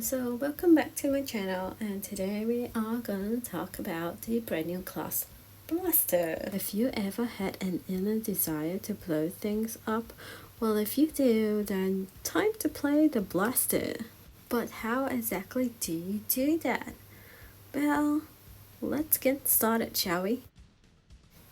So welcome back to my channel, and today we are gonna talk about the brand new class Blastio. If you ever had an inner desire to blow things up, well, if you do, then time to play the Blastio. But how exactly do you do that? Well, let's get started, shall we?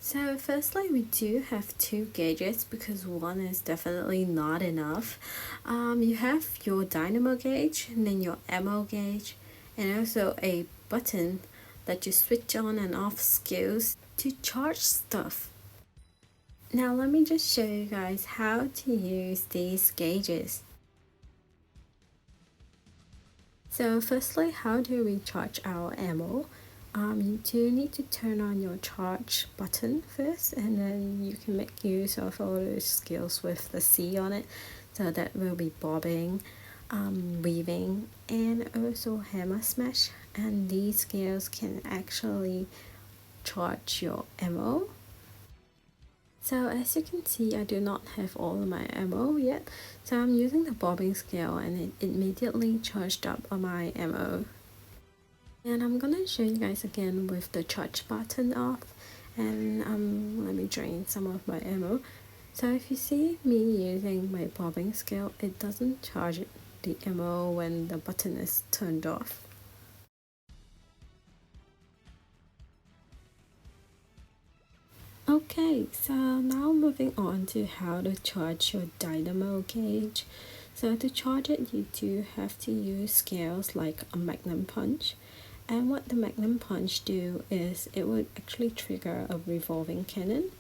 So firstly, we do have two gauges because one is definitely not enough. You have your dynamo gauge and then your ammo gauge, and also a button that you switch on and off skills to charge stuff. Now let me just show you guys how to use these gauges. So firstly, how do we charge our ammo? You do need to turn on your charge button first, and then you can make use of all those skills with the C on it. So that will be bobbing, weaving, and also hammer smash. And these skills can actually charge your ammo. So as you can see, I do not have all of my ammo yet. So I'm using the bobbing skill, and it immediately charged up on my ammo. And I'm gonna show you guys again with the charge button off, and let me drain some of my ammo. So if you see me using my bobbing skill, it doesn't charge the ammo when the button is turned off. Okay, so now moving on to how to charge your dynamo gauge. So to charge it, you do have to use skills like a Magnum punch. And what the Magnum punch do is it would actually trigger a revolving cannon,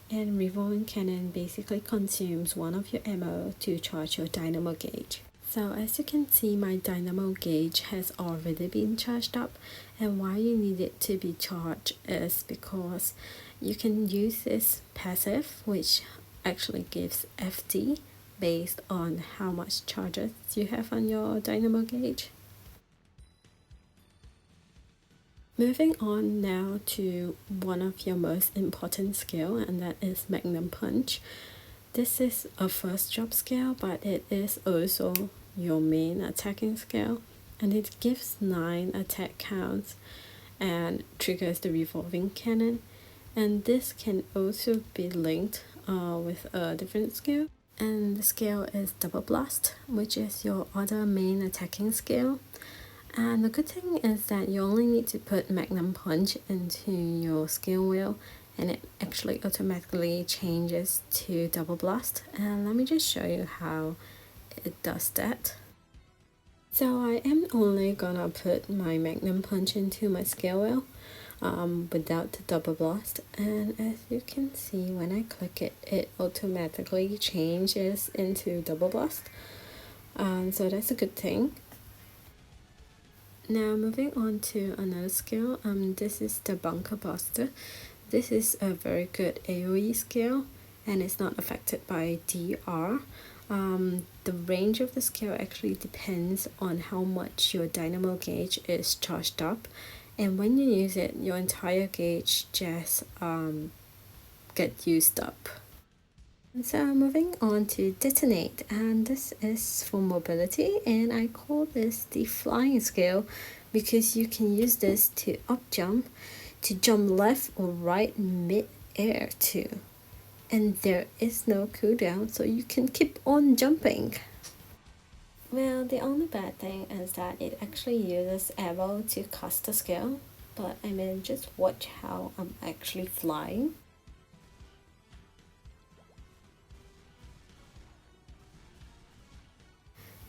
and revolving cannon basically consumes one of your ammo to charge your dynamo gauge. So as you can see, my dynamo gauge has already been charged up, and why you need it to be charged is because you can use this passive, which actually gives FD based on how much charges you have on your dynamo gauge. Moving on now to one of your most important skill, and that is Magnum Punch. This is a first drop skill, but it is also your main attacking skill, and it gives 9 attack counts and triggers the revolving cannon. And this can also be linked with a different skill, and the skill is Double Blast, which is your other main attacking skill. And the good thing is that you only need to put Magnum Punch into your skill wheel, and it actually automatically changes to Double Blast. And let me just show you how it does that. So I am only gonna put my Magnum Punch into my skill wheel without the Double Blast, and as you can see, when I click it, it automatically changes into Double Blast. So that's a good thing. Now moving on to another skill, this is the Bunker Buster. This is a very good AoE skill, and it's not affected by DR. The range of the skill actually depends on how much your dynamo gauge is charged up, and when you use it, your entire gauge just get used up. So moving on to Detonate, and this is for mobility, and I call this the flying skill because you can use this to up jump, to jump left or right mid-air too. And there is no cooldown, so you can keep on jumping. Well, the only bad thing is that it actually uses ammo to cast the skill, but I mean, just watch how I'm actually flying.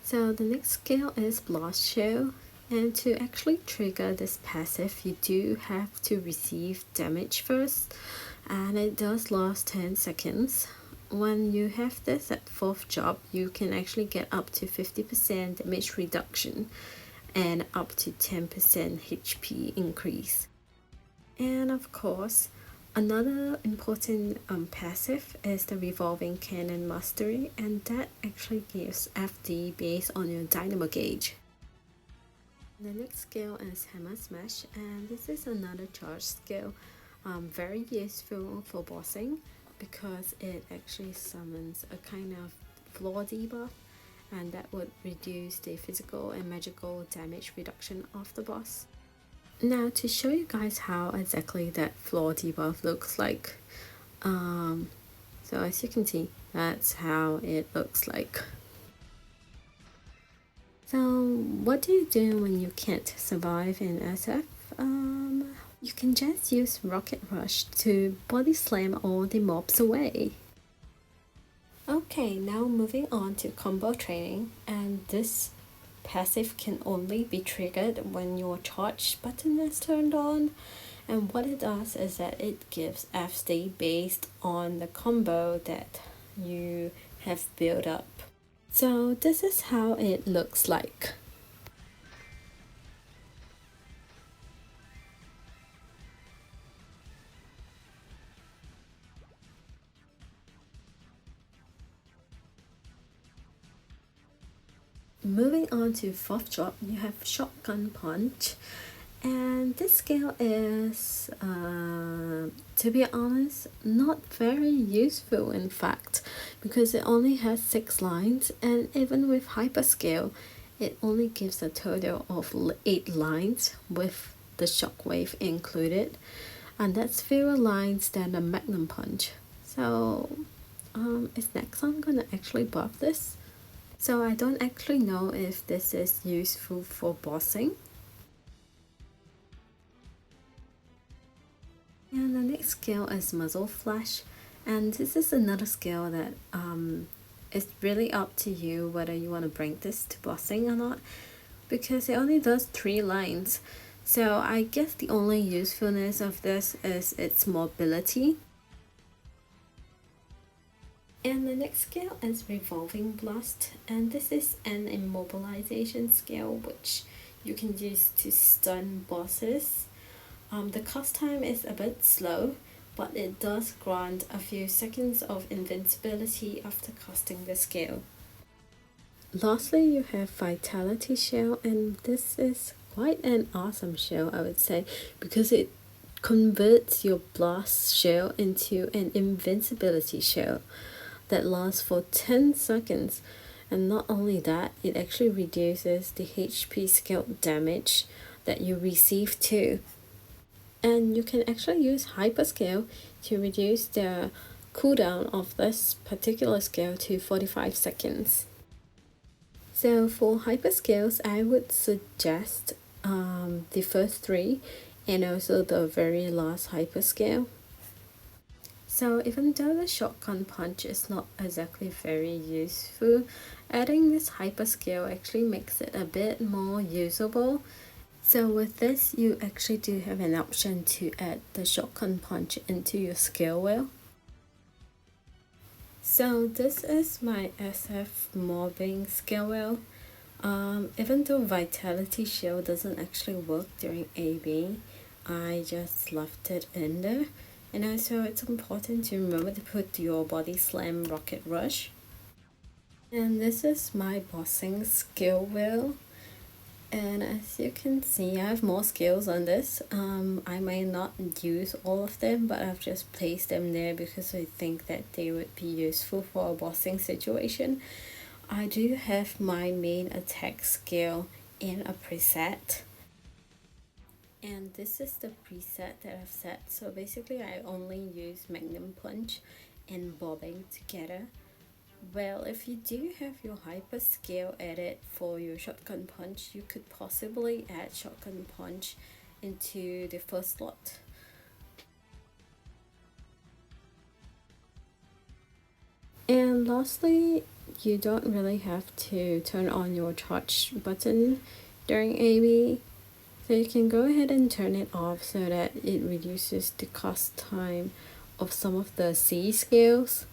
So the next skill is Blastio, and to actually trigger this passive, you do have to receive damage first, and it does last 10 seconds. When you have this at 4th job, you can actually get up to 50% damage reduction and up to 10% HP increase. And of course, another important passive is the Revolving Cannon Mastery, and that actually gives FD based on your dynamo gauge. The next skill is Hammer Smash, and this is another charge skill, very useful for bossing because it actually summons a kind of floor debuff, and that would reduce the physical and magical damage reduction of the boss. Now to show you guys how exactly that floor debuff looks like, so as you can see, that's how it looks like. So what do you do when you can't survive in SF? You can just use Rocket Rush to body slam all the mobs away. Okay, now moving on to combo training, and this passive can only be triggered when your charge button is turned on. And what it does is that it gives FD based on the combo that you have built up. So this is how it looks like. Moving on to Foxtrot, you have Shotgun Punch, and this skill is, to be honest, not very useful in fact, because it only has 6 lines, and even with hyper skill, it only gives a total of 8 lines with the shockwave included, and that's fewer lines than a Magnum Punch. So, is Nexon gonna actually buff this? So I don't actually know if this is useful for bossing. And the next skill is Muzzle Flash, and this is another skill that it's really up to you whether you want to bring this to bossing or not, because it only does 3 lines. So I guess the only usefulness of this is its mobility. And the next skill is Revolving Blast, and this is an immobilization skill which you can use to stun bosses. The cast time is a bit slow, but it does grant a few seconds of invincibility after casting the skill. Lastly, you have Vitality Shell, and this is quite an awesome shell, I would say, because it converts your blast shell into an invincibility shell that lasts for 10 seconds. And not only that, it actually reduces the HP scale damage that you receive too. And you can actually use hyperscale to reduce the cooldown of this particular skill to 45 seconds. So for hyperscales, I would suggest the first 3 and also the very last hyperscale. So even though the Shotgun Punch is not exactly very useful, adding this hyperscale actually makes it a bit more usable. So with this, you actually do have an option to add the Shotgun Punch into your skill wheel. So this is my SF mobbing skill wheel. Even though Vitality Shield doesn't actually work during AB, I just left it in there. And also it's important to remember to put your Body Slam Rocket Rush. And this is my bossing skill wheel. And as you can see, I have more skills on this. I may not use all of them, but I've just placed them there because I think that they would be useful for a bossing situation. I do have my main attack skill in a preset. And this is the preset that I've set. So basically I only use Magnum Punch and Bobbing together. Well, if you do have your hyper scale added for your Shotgun Punch, you could possibly add Shotgun Punch into the first slot. And lastly, you don't really have to turn on your charge button during AB. So you can go ahead and turn it off so that it reduces the cast time of some of the C skills.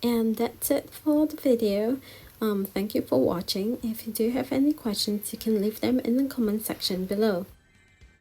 And that's it for the video. Thank you for watching. If you do have any questions, you can leave them in the comment section below.